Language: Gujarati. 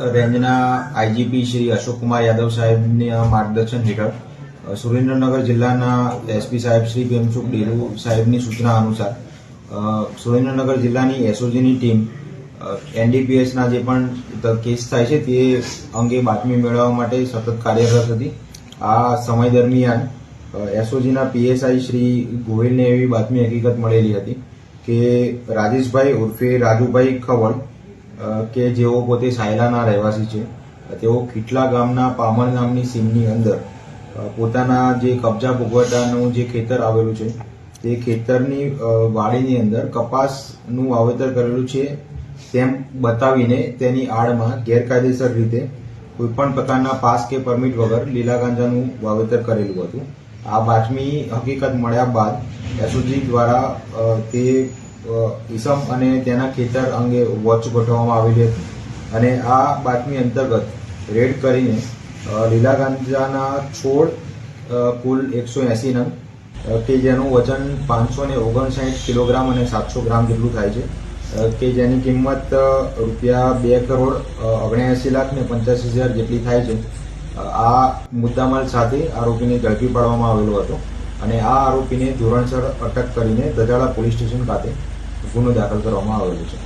રેન્જના આઈજીપી શ્રી અશોકકુમાર યાદવ સાહેબના માર્ગદર્શન હેઠળ સુરેન્દ્રનગર જિલ્લાના એસપી સાહેબ શ્રી ભીમસુખ ડેલુ સાહેબની સૂચના અનુસાર સુરેન્દ્રનગર જિલ્લાની એસઓજીની ટીમ એનડીપીએસના જે પણ કેસ થાય છે તે અંગે બાતમી મેળવવા માટે સતત કાર્યરત હતી. આ સમય દરમિયાન એસઓજીના પીએસઆઈ શ્રી ગોહિલને એવી બાતમી હકીકત મળેલી હતી કે રાજેશભાઈ ઉર્ફે રાજુભાઈ ખવડ કે જેઓ પોતે સાયલાના રહેવાસી છે, તેઓ ખીટલા ગામના પામણ નામની સીમની અંદર પોતાના જે કબજા ભોગવટાનું જે ખેતર આવેલું છે તે ખેતરની વાડીની અંદર કપાસનું વાવેતર કરેલું છે તેમ બતાવીને તેની આડમાં ગેરકાયદેસર રીતે કોઈપણ પ્રકારના પાસ કે પરમિટ વગર લીલા ગાંજાનું વાવેતર કરેલું હતું. આ બાતમી હકીકત મળ્યા બાદ એસઓજી દ્વારા તે ઈસમ અને તેના ખેતર અંગે વોચ ગોઠવવામાં આવેલી હતી અને આ બાતમી અંતર્ગત રેડ કરીને લીલા ગાંજાના છોડ કુલ 180 નંગ કે જેનું વજન 559 કિલોગ્રામ અને 700 ગ્રામ જેટલું થાય છે કે જેની કિંમત ₹2,79,85,85,000 જેટલી થાય છે. આ મુદ્દામાલ સાથે આરોપીને ઝડપી પાડવામાં આવેલો હતો અને આ આરોપીને ધોરણસર અટક કરીને દજાડા પોલીસ સ્ટેશન ખાતે ગુનો દાખલ કરવામાં આવેલો છે.